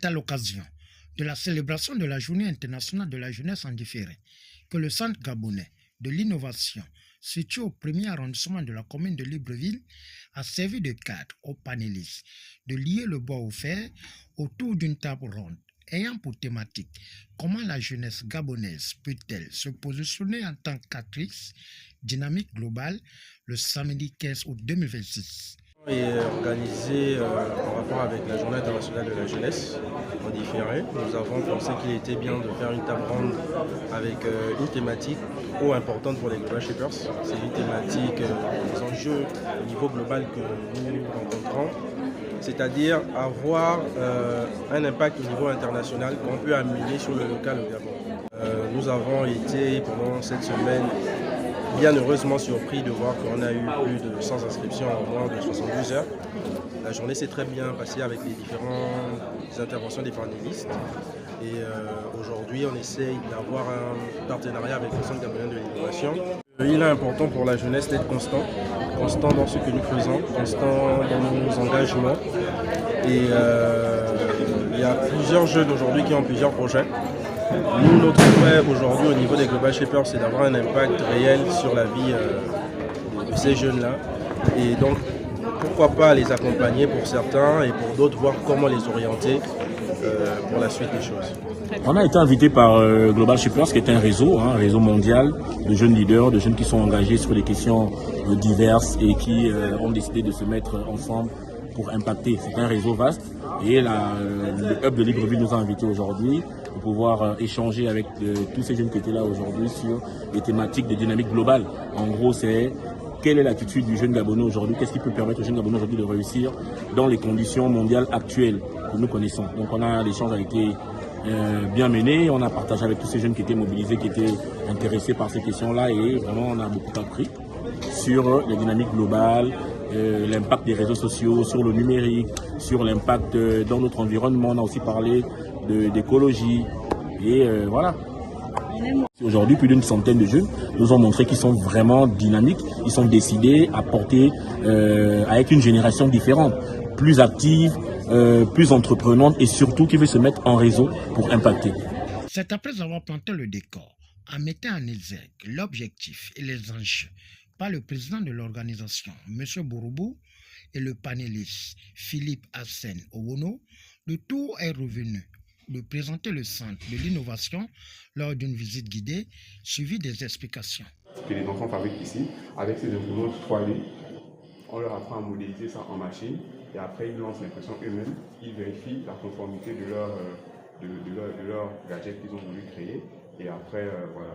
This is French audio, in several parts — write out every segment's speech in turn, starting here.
C'est à l'occasion de la célébration de la Journée internationale de la jeunesse en différé que le Centre gabonais de l'innovation, situé au premier arrondissement de la commune de Libreville, a servi de cadre aux panélistes de lier le bois au fer autour d'une table ronde ayant pour thématique comment la jeunesse gabonaise peut-elle se positionner en tant qu'actrice dynamique globale le samedi 15 août 2026. Et organisé en rapport avec la Journée internationale de la jeunesse en différé, nous avons pensé qu'il était bien de faire une table ronde avec une thématique trop importante pour les Global Shapers. C'est une thématique des enjeux au niveau global que nous rencontrons, c'est-à-dire avoir un impact au niveau international qu'on peut amener sur le local au Gabon. Nous avons été pendant cette semaine bien heureusement surpris de voir qu'on a eu plus de 100 inscriptions en moins de 72 heures. La journée s'est très bien passée avec les différentes interventions des panélistes. Et aujourd'hui, on essaye d'avoir un partenariat avec le Centre gabonais de l'innovation. Il est important pour la jeunesse d'être constant dans ce que nous faisons, constant dans nos engagements. Et il y a plusieurs jeunes aujourd'hui qui ont plusieurs projets. Nous, notre souhait aujourd'hui au niveau des Global Shapers, c'est d'avoir un impact réel sur la vie de ces jeunes-là. Et donc, pourquoi pas les accompagner pour certains et pour d'autres, voir comment les orienter pour la suite des choses. On a été invité par Global Shapers, qui est un réseau mondial de jeunes leaders, de jeunes qui sont engagés sur des questions diverses et qui ont décidé de se mettre ensemble pour impacter. C'est un réseau vaste et le hub de Libreville nous a invités aujourd'hui pour pouvoir échanger avec tous ces jeunes qui étaient là aujourd'hui sur les thématiques de dynamique globale. En gros, c'est quelle est l'attitude du jeune Gabonais aujourd'hui, qu'est-ce qui peut permettre au jeune Gabonais aujourd'hui de réussir dans les conditions mondiales actuelles que nous connaissons. Donc l'échange a été bien mené, on a partagé avec tous ces jeunes qui étaient mobilisés, qui étaient intéressés par ces questions-là et vraiment on a beaucoup appris sur les dynamiques globales, l'impact des réseaux sociaux, sur le numérique, sur l'impact dans notre environnement. On a aussi parlé d'écologie et voilà. Aujourd'hui, plus d'une centaine de jeunes nous ont montré qu'ils sont vraiment dynamiques, ils sont décidés à porter, à être une génération différente, plus active, plus entreprenante et surtout qui veut se mettre en réseau pour impacter. C'est après avoir planté le décor, en mettant en exergue l'objectif et les enjeux par le président de l'organisation, M. Bouroubou, et le panéliste Philippe Hassen Owono, le tour est revenu de présenter le centre de l'innovation lors d'une visite guidée, suivie des explications. Que les enfants fabriquent ici, avec ces imprimantes 3D, on leur apprend à modéliser ça en machine et après ils lancent l'impression eux-mêmes, ils vérifient la conformité de leur gadget qu'ils ont voulu créer et après voilà.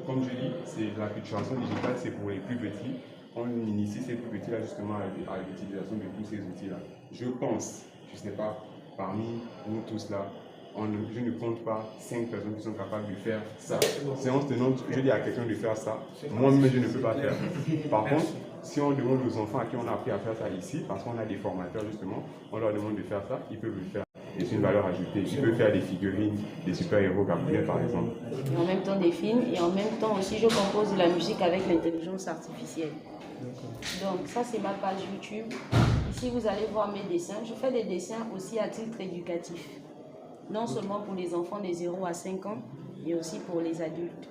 Comme je dis, c'est la culturation digitale, c'est pour les plus petits. On initie ces plus petits là justement à l'utilisation de tous ces outils là. Je pense, je ne sais pas, parmi nous tous là, je ne compte pas 5 personnes qui sont capables de faire ça. Séance tenante, je dis à quelqu'un de faire ça, moi-même je ne peux pas faire. Par contre, si on demande aux enfants à qui on a appris à faire ça ici, parce qu'on a des formateurs justement, on leur demande de faire ça, ils peuvent le faire. Et c'est une valeur ajoutée. Ils peuvent faire des figurines, des super-héros gabonais par exemple. Et en même temps des films, et en même temps aussi je compose de la musique avec l'intelligence artificielle. Donc ça c'est ma page YouTube. Ici vous allez voir mes dessins. Je fais des dessins aussi à titre éducatif. Non seulement pour les enfants de 0 à 5 ans, mais aussi pour les adultes.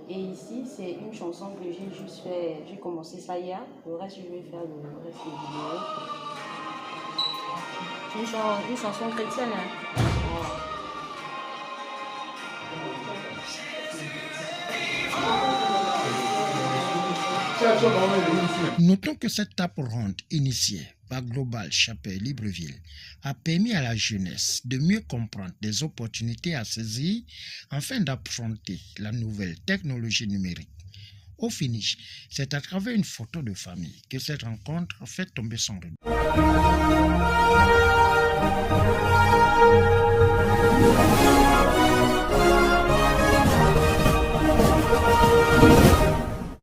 Et ici c'est une chanson que j'ai juste fait, j'ai commencé ça hier. Le reste je vais faire le reste des vidéos. Une chanson chrétienne. Hein. Notons que cette table ronde initiée par Global Shapers Libreville a permis à la jeunesse de mieux comprendre les opportunités à saisir afin d'affronter la nouvelle technologie numérique. Au finish, c'est à travers une photo de famille que cette rencontre fait tomber son rythme.